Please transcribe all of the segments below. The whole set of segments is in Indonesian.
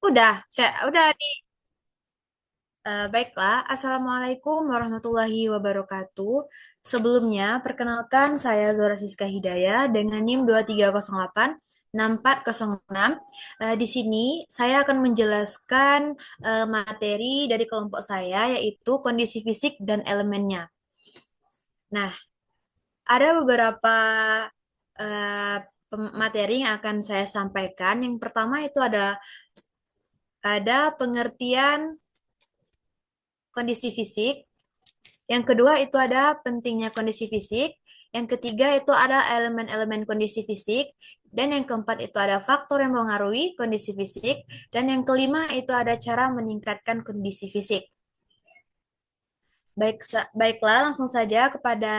Udah di baiklah. Assalamualaikum warahmatullahi wabarakatuh. Sebelumnya, perkenalkan saya Zora Siska Hidayah dengan NIM 2308 6406. Di sini saya akan menjelaskan materi dari kelompok saya yaitu kondisi fisik dan elemennya. Nah, ada beberapa materi yang akan saya sampaikan. Yang pertama itu ada pengertian kondisi fisik. Yang kedua itu ada pentingnya kondisi fisik. Yang ketiga itu ada elemen-elemen kondisi fisik. Dan yang keempat itu ada faktor yang mempengaruhi kondisi fisik. Dan yang kelima itu ada cara meningkatkan kondisi fisik. Baiklah, langsung saja kepada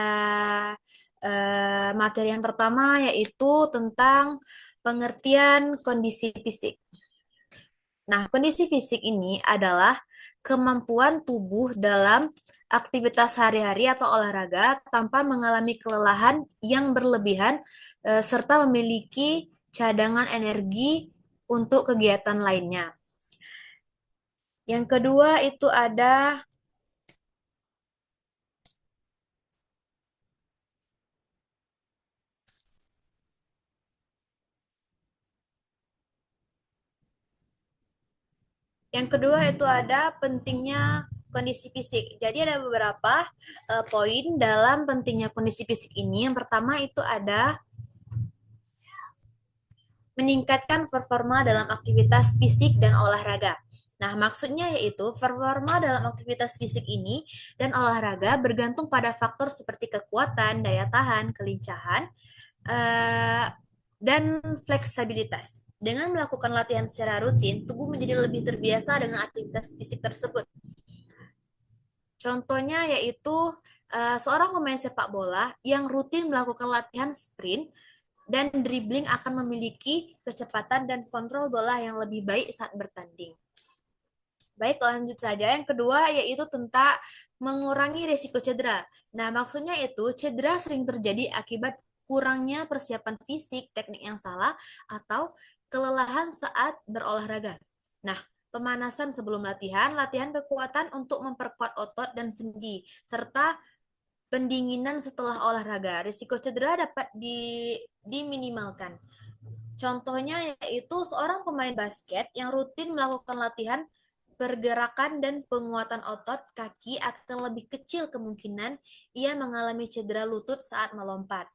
materi yang pertama yaitu tentang pengertian kondisi fisik. Nah, kondisi fisik ini adalah kemampuan tubuh dalam aktivitas sehari-hari atau olahraga tanpa mengalami kelelahan yang berlebihan serta memiliki cadangan energi untuk kegiatan lainnya. Yang kedua itu ada pentingnya kondisi fisik. Jadi ada beberapa poin dalam pentingnya kondisi fisik ini. Yang pertama itu ada meningkatkan performa dalam aktivitas fisik dan olahraga. Nah, maksudnya yaitu performa dalam aktivitas fisik ini dan olahraga bergantung pada faktor seperti kekuatan, daya tahan, kelincahan, eh, dan fleksibilitas. Dengan melakukan latihan secara rutin, tubuh menjadi lebih terbiasa dengan aktivitas fisik tersebut. Contohnya yaitu seorang pemain sepak bola yang rutin melakukan latihan sprint dan dribbling akan memiliki kecepatan dan kontrol bola yang lebih baik saat bertanding. Baik, lanjut saja. Yang kedua yaitu tentang mengurangi risiko cedera. Nah, maksudnya itu cedera sering terjadi akibat kurangnya persiapan fisik, teknik yang salah, atau kelelahan saat berolahraga. Nah, pemanasan sebelum latihan, latihan kekuatan untuk memperkuat otot dan sendi, serta pendinginan setelah olahraga. Risiko cedera dapat diminimalkan. Contohnya yaitu seorang pemain basket yang rutin melakukan latihan pergerakan dan penguatan otot kaki akan lebih kecil kemungkinan ia mengalami cedera lutut saat melompat.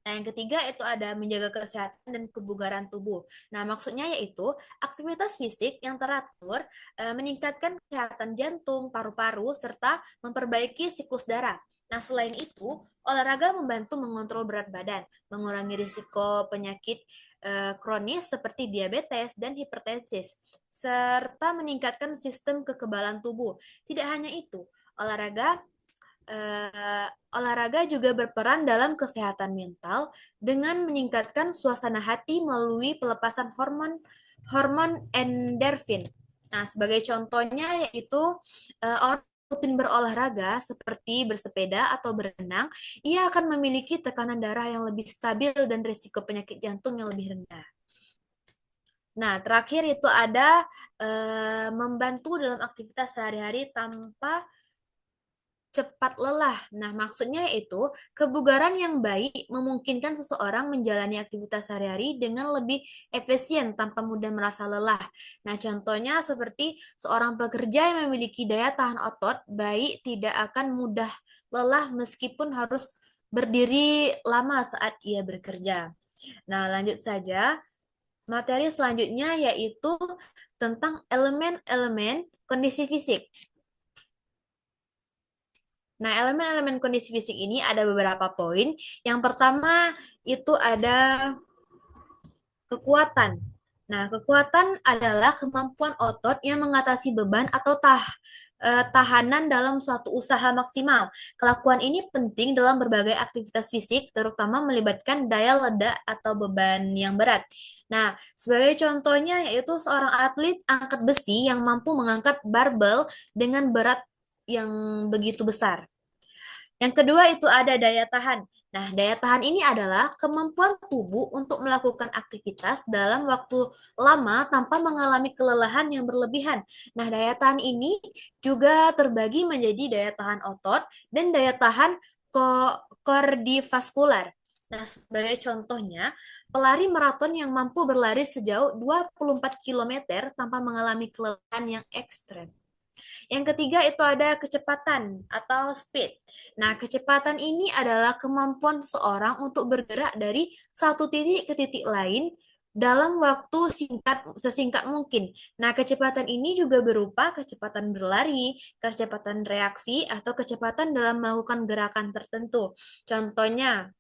Nah, yang ketiga itu ada menjaga kesehatan dan kebugaran tubuh. Nah, maksudnya yaitu aktivitas fisik yang teratur meningkatkan kesehatan jantung, paru-paru, serta memperbaiki siklus darah. Nah, selain itu, olahraga membantu mengontrol berat badan, mengurangi risiko penyakit kronis seperti diabetes dan hipertensi, serta meningkatkan sistem kekebalan tubuh. Tidak hanya itu, olahraga olahraga juga berperan dalam kesehatan mental dengan meningkatkan suasana hati melalui pelepasan hormon hormon endorfin. Nah, sebagai contohnya yaitu orang rutin berolahraga seperti bersepeda atau berenang, ia akan memiliki tekanan darah yang lebih stabil dan risiko penyakit jantung yang lebih rendah. Nah, terakhir itu ada membantu dalam aktivitas sehari-hari tanpa cepat lelah. Nah, maksudnya itu kebugaran yang baik memungkinkan seseorang menjalani aktivitas sehari-hari dengan lebih efisien tanpa mudah merasa lelah. Nah, contohnya seperti seorang pekerja yang memiliki daya tahan otot baik tidak akan mudah lelah meskipun harus berdiri lama saat ia bekerja. Nah, lanjut saja. Materi selanjutnya yaitu tentang elemen-elemen kondisi fisik. Nah, elemen-elemen kondisi fisik ini ada beberapa poin. Yang pertama itu ada kekuatan. Nah, kekuatan adalah kemampuan otot yang mengatasi beban atau tahanan dalam suatu usaha maksimal. Kelakuan ini penting dalam berbagai aktivitas fisik, terutama melibatkan daya ledak atau beban yang berat. Nah, sebagai contohnya yaitu seorang atlet angkat besi yang mampu mengangkat barbel dengan berat yang begitu besar. Yang kedua itu ada daya tahan. Nah, daya tahan ini adalah kemampuan tubuh untuk melakukan aktivitas dalam waktu lama tanpa mengalami kelelahan yang berlebihan. Nah, daya tahan ini juga terbagi menjadi daya tahan otot dan daya tahan kardivaskular. Nah, sebagai contohnya, pelari maraton yang mampu berlari sejauh 24 kilometer tanpa mengalami kelelahan yang ekstrem. Yang ketiga itu ada kecepatan atau speed. Nah, kecepatan ini adalah kemampuan seorang untuk bergerak dari satu titik ke titik lain dalam waktu sesingkat mungkin. Nah, kecepatan ini juga berupa kecepatan berlari, kecepatan reaksi, atau kecepatan dalam melakukan gerakan tertentu. Contohnya,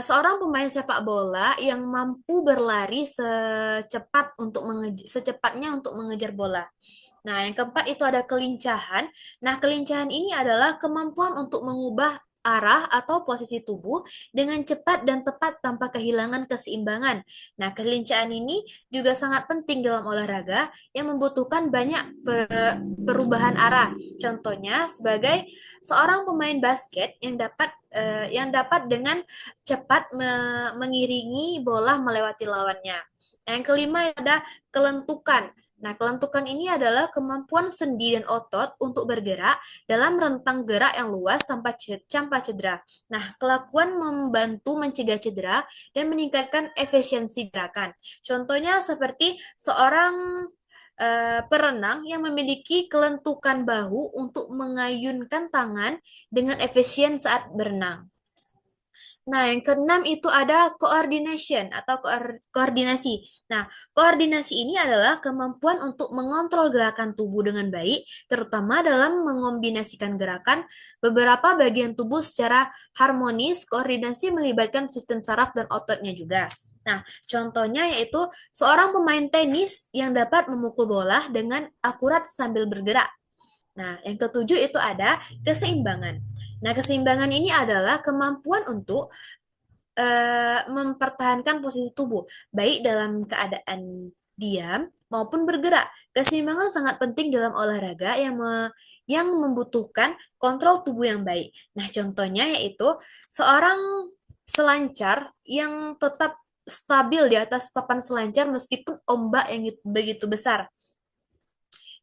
seorang pemain sepak bola yang mampu berlari secepatnya untuk mengejar bola. Nah, yang keempat itu ada kelincahan. Nah, kelincahan ini adalah kemampuan untuk mengubah arah atau posisi tubuh dengan cepat dan tepat tanpa kehilangan keseimbangan. Nah, kelincahan ini juga sangat penting dalam olahraga yang membutuhkan banyak perubahan arah. Contohnya sebagai seorang pemain basket yang dapat dengan cepat mengiringi bola melewati lawannya. Yang kelima ada kelentukan. Nah, kelentukan ini adalah kemampuan sendi dan otot untuk bergerak dalam rentang gerak yang luas tanpa cedera. Nah, kelakuan membantu mencegah cedera dan meningkatkan efisiensi gerakan. Contohnya seperti seorang perenang yang memiliki kelentukan bahu untuk mengayunkan tangan dengan efisien saat berenang. Nah, yang keenam itu ada coordination atau koordinasi. Nah, koordinasi ini adalah kemampuan untuk mengontrol gerakan tubuh dengan baik, terutama dalam mengombinasikan gerakan beberapa bagian tubuh secara harmonis. Koordinasi melibatkan sistem saraf dan ototnya juga. Nah, contohnya yaitu seorang pemain tenis yang dapat memukul bola dengan akurat sambil bergerak. Nah, yang ketujuh itu ada keseimbangan. Nah, keseimbangan ini adalah kemampuan untuk mempertahankan posisi tubuh, baik dalam keadaan diam maupun bergerak. Keseimbangan sangat penting dalam olahraga yang membutuhkan kontrol tubuh yang baik. Nah, contohnya yaitu seorang selancar yang tetap stabil di atas papan selancar meskipun ombak yang begitu besar.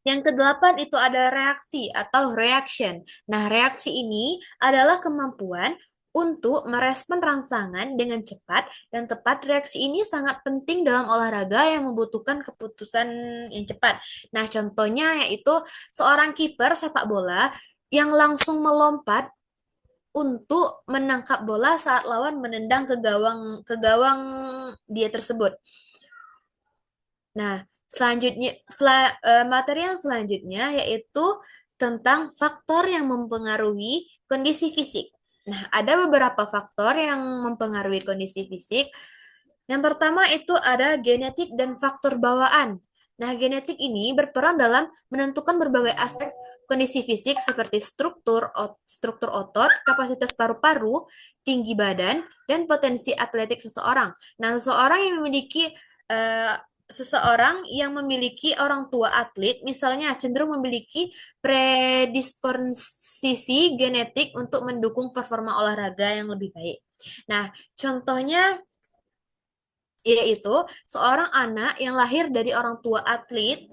Yang kedelapan itu ada reaksi atau reaction. Nah, reaksi ini adalah kemampuan untuk merespon rangsangan dengan cepat dan tepat. Reaksi ini sangat penting dalam olahraga yang membutuhkan keputusan yang cepat. Nah, contohnya yaitu seorang kiper sepak bola yang langsung melompat untuk menangkap bola saat lawan menendang ke gawang dia tersebut. Nah, materi yang selanjutnya yaitu tentang faktor yang mempengaruhi kondisi fisik. Nah, ada beberapa faktor yang mempengaruhi kondisi fisik. Yang pertama itu ada genetik dan faktor bawaan. Nah, genetik ini berperan dalam menentukan berbagai aspek kondisi fisik seperti struktur otot, kapasitas paru-paru, tinggi badan, dan potensi atletik seseorang. Nah, eh, seseorang yang memiliki orang tua atlet, misalnya cenderung memiliki predisposisi genetik untuk mendukung performa olahraga yang lebih baik. Nah, contohnya yaitu seorang anak yang lahir dari orang tua atlet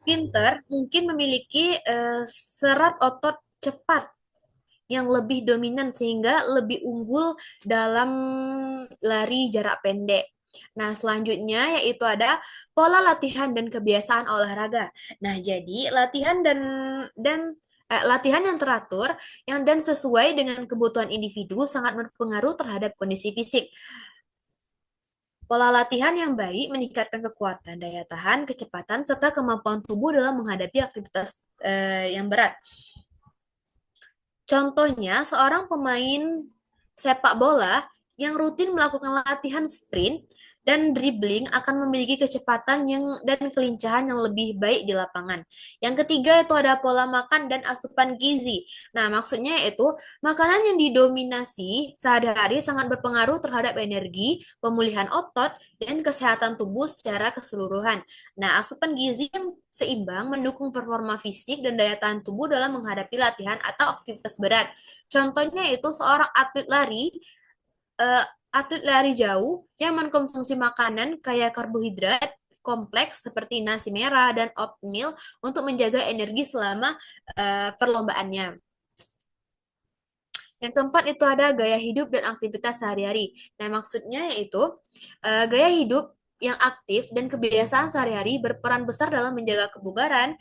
pinter mungkin memiliki serat otot cepat yang lebih dominan sehingga lebih unggul dalam lari jarak pendek. Nah, selanjutnya yaitu ada pola latihan dan kebiasaan olahraga. Nah, jadi latihan yang teratur dan sesuai dengan kebutuhan individu sangat berpengaruh terhadap kondisi fisik. Pola latihan yang baik meningkatkan kekuatan, daya tahan, kecepatan, serta kemampuan tubuh dalam menghadapi aktivitas yang berat. Contohnya, seorang pemain sepak bola yang rutin melakukan latihan sprint dan dribbling akan memiliki kecepatan dan kelincahan yang lebih baik di lapangan. Yang ketiga itu ada pola makan dan asupan gizi. Nah, maksudnya itu makanan yang didominasi sehari-hari sangat berpengaruh terhadap energi, pemulihan otot, dan kesehatan tubuh secara keseluruhan. Nah, asupan gizi yang seimbang mendukung performa fisik dan daya tahan tubuh dalam menghadapi latihan atau aktivitas berat. Contohnya itu seorang eh, atlet lari jauh yang mengkonsumsi makanan kaya karbohidrat kompleks seperti nasi merah dan oatmeal untuk menjaga energi selama perlombaannya. Yang keempat itu ada gaya hidup dan aktivitas sehari-hari. Nah, maksudnya yaitu gaya hidup yang aktif dan kebiasaan sehari-hari berperan besar dalam menjaga kebugaran.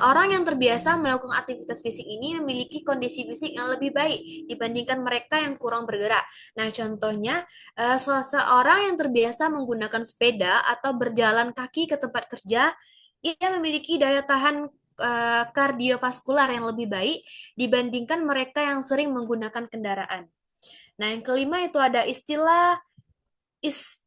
Orang yang terbiasa melakukan aktivitas fisik ini memiliki kondisi fisik yang lebih baik dibandingkan mereka yang kurang bergerak. Nah, contohnya seseorang yang terbiasa menggunakan sepeda atau berjalan kaki ke tempat kerja, ia memiliki daya tahan kardiovaskular yang lebih baik dibandingkan mereka yang sering menggunakan kendaraan. Nah, yang kelima itu ada istilah is-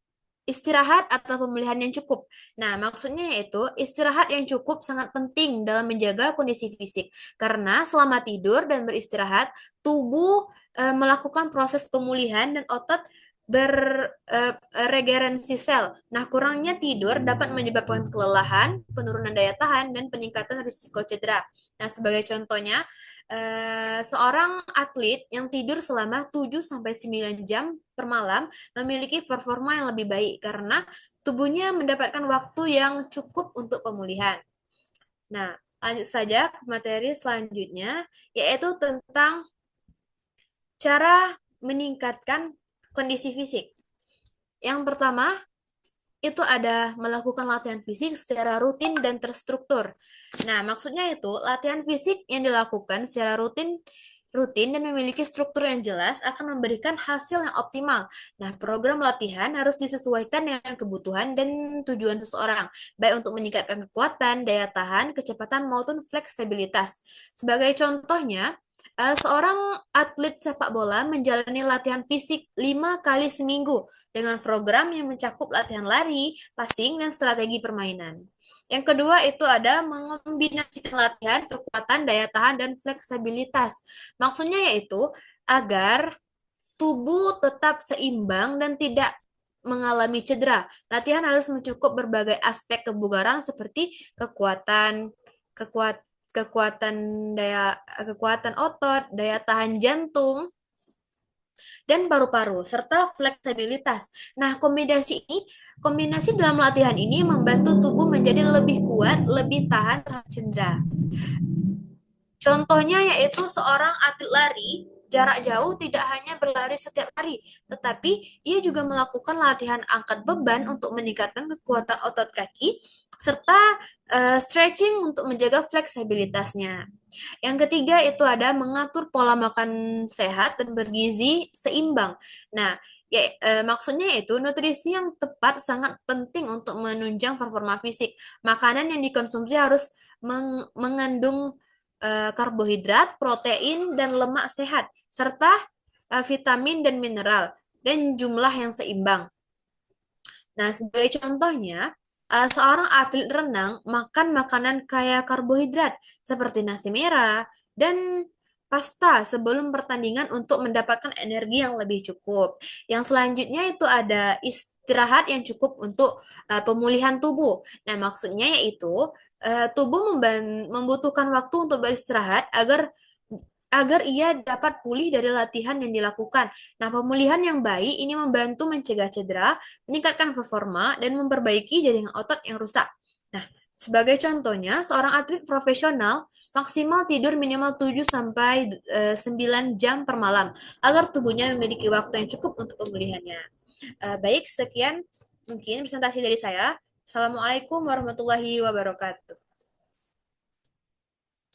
istirahat atau pemulihan yang cukup. Nah, maksudnya yaitu istirahat yang cukup sangat penting dalam menjaga kondisi fisik. Karena selama tidur dan beristirahat, tubuh melakukan proses pemulihan dan otot beregerensi sel. Nah, kurangnya tidur dapat menyebabkan kelelahan, penurunan daya tahan, dan peningkatan risiko cedera. Nah, sebagai contohnya, seorang atlet yang tidur selama 7 sampai 9 jam per malam memiliki performa yang lebih baik karena tubuhnya mendapatkan waktu yang cukup untuk pemulihan. Nah, lanjut saja ke materi selanjutnya, yaitu tentang cara meningkatkan kondisi fisik. Yang pertama, itu ada melakukan latihan fisik secara rutin dan terstruktur. Nah, maksudnya itu latihan fisik yang dilakukan secara rutin dan memiliki struktur yang jelas akan memberikan hasil yang optimal. Nah, program latihan harus disesuaikan dengan kebutuhan dan tujuan seseorang, baik untuk meningkatkan kekuatan, daya tahan, kecepatan maupun fleksibilitas. Sebagai contohnya, seorang atlet sepak bola menjalani latihan fisik 5 kali seminggu dengan program yang mencakup latihan lari, passing, dan strategi permainan. Yang kedua itu ada mengombinasikan latihan, kekuatan, daya tahan, dan fleksibilitas. Maksudnya yaitu agar tubuh tetap seimbang dan tidak mengalami cedera. Latihan harus mencakup berbagai aspek kebugaran seperti kekuatan, kekuat, kekuatan kekuatan otot, daya tahan jantung, dan paru-paru serta fleksibilitas. Nah, kombinasi dalam latihan ini membantu tubuh menjadi lebih kuat, lebih tahan terhadap cedera. Contohnya yaitu seorang atlet lari jarak jauh tidak hanya berlari setiap hari, tetapi ia juga melakukan latihan angkat beban untuk meningkatkan kekuatan otot kaki serta stretching untuk menjaga fleksibilitasnya. Yang ketiga itu ada mengatur pola makan sehat dan bergizi seimbang. Nah, maksudnya itu nutrisi yang tepat sangat penting untuk menunjang performa fisik. Makanan yang dikonsumsi harus mengandung karbohidrat, protein, dan lemak sehat, serta vitamin dan mineral, dan jumlah yang seimbang. Nah, sebagai contohnya, seorang atlet renang makan makanan kaya karbohidrat seperti nasi merah dan pasta sebelum pertandingan untuk mendapatkan energi yang lebih cukup. Yang selanjutnya itu ada istirahat yang cukup untuk pemulihan tubuh. Nah, maksudnya yaitu tubuh membutuhkan waktu untuk beristirahat agar agar ia dapat pulih dari latihan yang dilakukan. Nah, pemulihan yang baik ini membantu mencegah cedera, meningkatkan performa, dan memperbaiki jaringan otot yang rusak. Nah, sebagai contohnya, seorang atlet profesional maksimal tidur minimal 7 sampai 9 jam per malam agar tubuhnya memiliki waktu yang cukup untuk pemulihannya. Baik, sekian mungkin presentasi dari saya. Assalamualaikum warahmatullahi wabarakatuh.